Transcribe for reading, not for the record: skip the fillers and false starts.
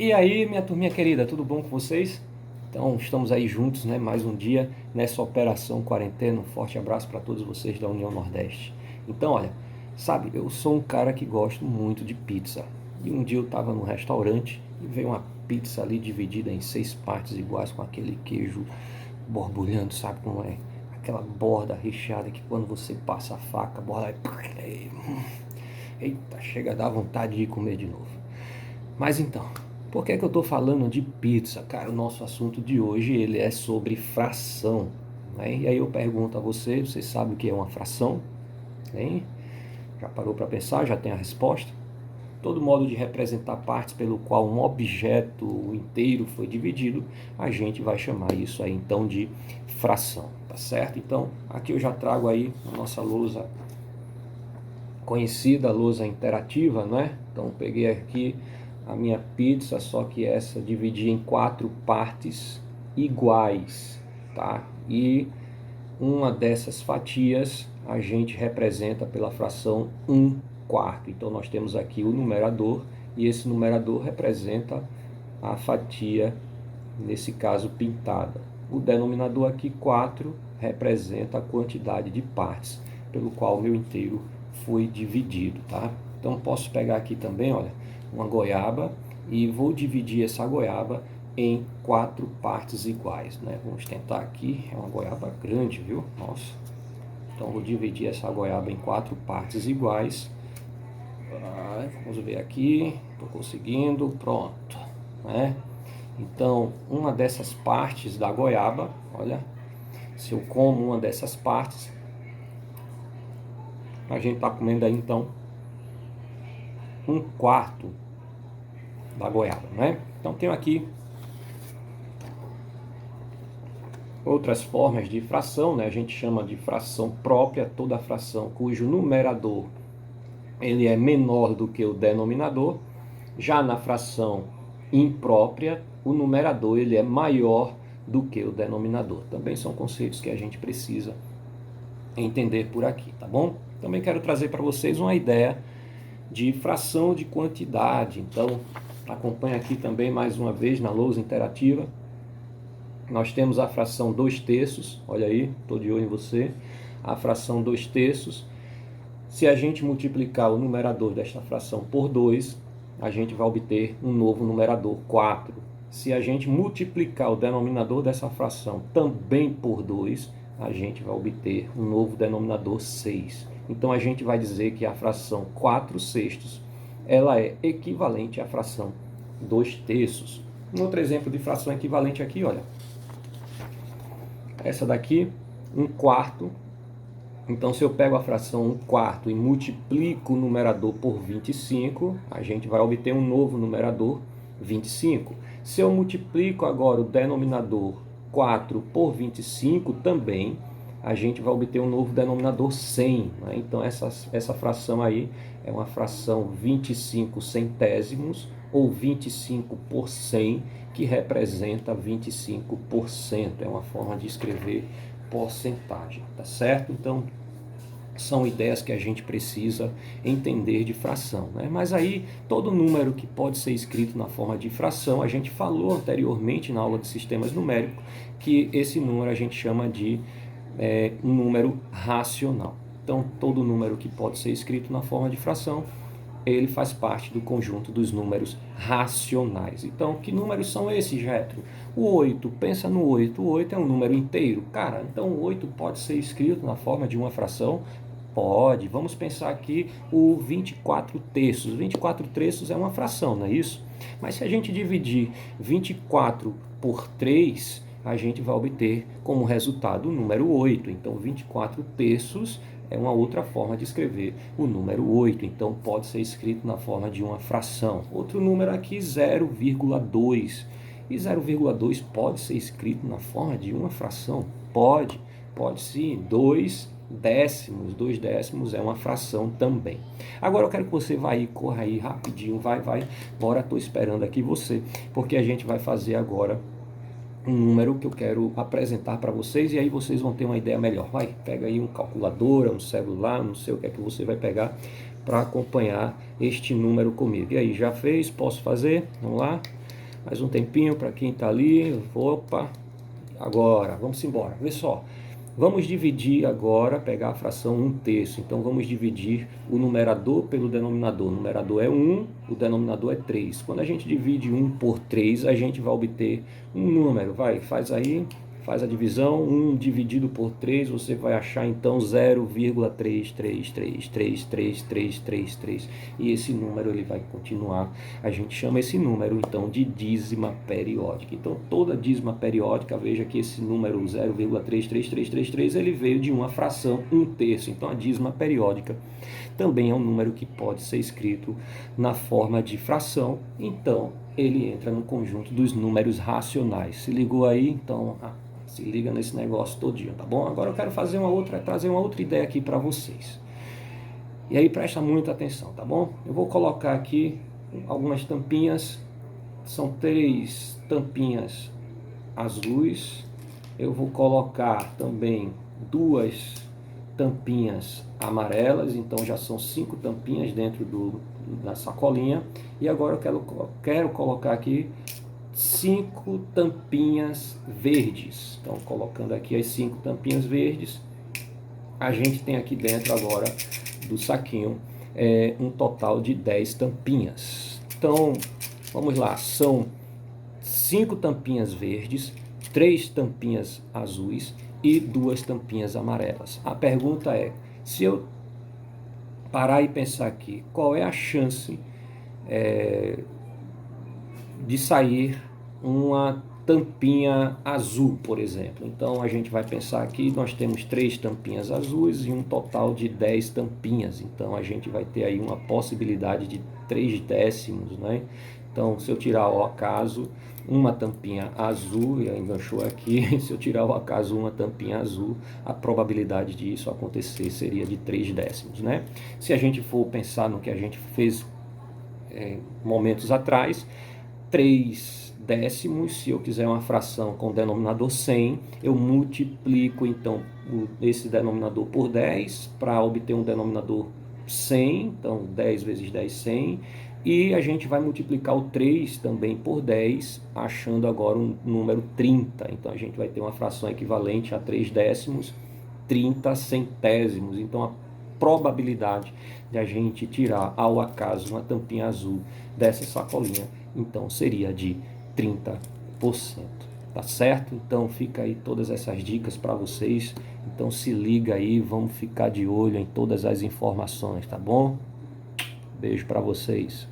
E aí, minha turminha querida, tudo bom com vocês? Então, estamos aí juntos, né? Mais um dia nessa operação quarentena. Um forte abraço para todos vocês da União Nordeste. Então, olha, sabe, eu sou um cara que gosto muito de pizza. E um dia eu estava num restaurante e veio uma pizza ali dividida em 6 partes iguais com aquele queijo borbulhando, sabe como é? Aquela borda recheada que quando você passa a faca, a borda vai... Eita, chega a dar vontade de comer de novo. Mas então, por que é que eu estou falando de pizza? Cara, o nosso assunto de hoje ele é sobre fração. Né? E aí eu pergunto a você, você sabe o que é uma fração? Hein? Já parou para pensar? Já tem a resposta? Todo modo de representar partes pelo qual um objeto inteiro foi dividido, a gente vai chamar isso aí então de fração, tá certo? Então, aqui eu já trago aí a nossa lousa conhecida, lousa interativa, né? Então, peguei aqui a minha pizza, só que essa dividi em 4 partes iguais, tá? E uma dessas fatias a gente representa pela fração 1/4. Então nós temos aqui o numerador e esse numerador representa a fatia, nesse caso pintada. O denominador aqui 4 representa a quantidade de partes pelo qual o meu inteiro foi dividido, tá? Então posso pegar aqui também, olha, uma goiaba e vou dividir essa goiaba em 4 partes iguais, né? Vamos tentar aqui, é uma goiaba grande, viu? Nossa. Então vou dividir essa goiaba em 4 partes iguais. Vamos ver aqui, estou conseguindo, pronto, né? Então, uma dessas partes da goiaba, olha, se eu como uma dessas partes, a gente está comendo aí então 1/4 da goiaba, né? Então tenho aqui outras formas de fração, né? A gente chama de fração própria toda fração cujo numerador ele é menor do que o denominador. Já na fração imprópria, o numerador ele é maior do que o denominador. Também são conceitos que a gente precisa entender por aqui, tá bom? Também quero trazer para vocês uma ideia de fração de quantidade. Então, acompanha aqui também mais uma vez na lousa interativa. Nós temos a fração 2/3, olha aí, estou de olho em você. A fração 2/3. Se a gente multiplicar o numerador desta fração por 2, a gente vai obter um novo numerador, 4. Se a gente multiplicar o denominador dessa fração também por 2, a gente vai obter um novo denominador, 6. Então a gente vai dizer que a fração 4/6 ela é equivalente à fração 2/3. Um outro exemplo de fração equivalente aqui, olha. Essa daqui, 1/4. Então, se eu pego a fração 1/4 e multiplico o numerador por 25, a gente vai obter um novo numerador, 25. Se eu multiplico agora o denominador 4 por 25 também, a gente vai obter um novo denominador, 100. Né? Então, essa fração aí é uma fração 25 centésimos, ou 25 por 100, que representa 25%. É uma forma de escrever porcentagem, tá certo? Então, são ideias que a gente precisa entender de fração, né? Mas aí, todo número que pode ser escrito na forma de fração, a gente falou anteriormente na aula de sistemas numéricos, que esse número a gente chama de um número racional. Então, todo número que pode ser escrito na forma de fração, ele faz parte do conjunto dos números racionais. Então, que números são esses, Getro? O 8, pensa no 8. O 8 é um número inteiro. Cara, então o 8 pode ser escrito na forma de uma fração? Pode. Vamos pensar aqui o 24/3. 24/3 é uma fração, não é isso? Mas se a gente dividir 24 por 3, a gente vai obter como resultado o número 8. Então, 24/3 é uma outra forma de escrever o número 8, então pode ser escrito na forma de uma fração. Outro número aqui, 0,2. E 0,2 pode ser escrito na forma de uma fração? Pode sim. 2 décimos. 2 décimos é uma fração também. Agora eu quero que você vá aí, corra aí rapidinho, vai. Bora, estou esperando aqui você, porque a gente vai fazer agora um número que eu quero apresentar para vocês e aí vocês vão ter uma ideia melhor. Vai, pega aí um calculadora, um celular, não sei o que é que você vai pegar para acompanhar este número comigo. E aí, já fez? Posso fazer? Vamos lá? Mais um tempinho para quem está ali. Opa, agora, vamos embora. Vê só. Vamos dividir agora, pegar a fração 1/3. Então, vamos dividir o numerador pelo denominador. O numerador é 1, o denominador é 3. Quando a gente divide 1 por 3, a gente vai obter um número. Vai, faz aí, faz a divisão. 1 dividido por 3, você vai achar, então, 0,33333333. E esse número ele vai continuar. A gente chama esse número, então, de dízima periódica. Então, toda dízima periódica, veja que esse número 0,33333, ele veio de uma fração 1/3. Então, a dízima periódica também é um número que pode ser escrito na forma de fração. Então, ele entra no conjunto dos números racionais. Se ligou aí? Então, se liga nesse negócio todinho, tá bom? Agora eu quero trazer uma outra ideia aqui para vocês. E aí presta muita atenção, tá bom? Eu vou colocar aqui algumas tampinhas. São 3 tampinhas azuis. Eu vou colocar também 2 tampinhas amarelas. Então já são 5 tampinhas dentro da sacolinha. E agora eu quero colocar aqui 5 tampinhas verdes. Então, colocando aqui as 5 tampinhas verdes, a gente tem aqui dentro agora do saquinho um total de 10 tampinhas. Então, vamos lá, são 5 tampinhas verdes, 3 tampinhas azuis e 2 tampinhas amarelas. A pergunta é, se eu parar e pensar aqui, qual é a chance de sair uma tampinha azul, por exemplo? Então a gente vai pensar aqui, nós temos 3 tampinhas azuis e um total de 10 tampinhas. Então a gente vai ter aí uma possibilidade de 3 décimos, né? Então, se eu tirar ao acaso uma tampinha azul, e enganchou aqui, se eu tirar ao acaso uma tampinha azul, a probabilidade disso acontecer seria de 3 décimos, né? Se a gente for pensar no que a gente fez momentos atrás, 3 décimos, se eu quiser uma fração com denominador 100, eu multiplico então esse denominador por 10 para obter um denominador 100, então 10 vezes 10, 100, e a gente vai multiplicar o 3 também por 10, achando agora um número 30, então a gente vai ter uma fração equivalente a 3 décimos, 30 centésimos, então a probabilidade de a gente tirar ao acaso uma tampinha azul dessa sacolinha, então seria de 30%, tá certo? Então fica aí todas essas dicas para vocês, então se liga aí, vamos ficar de olho em todas as informações, tá bom? Beijo para vocês.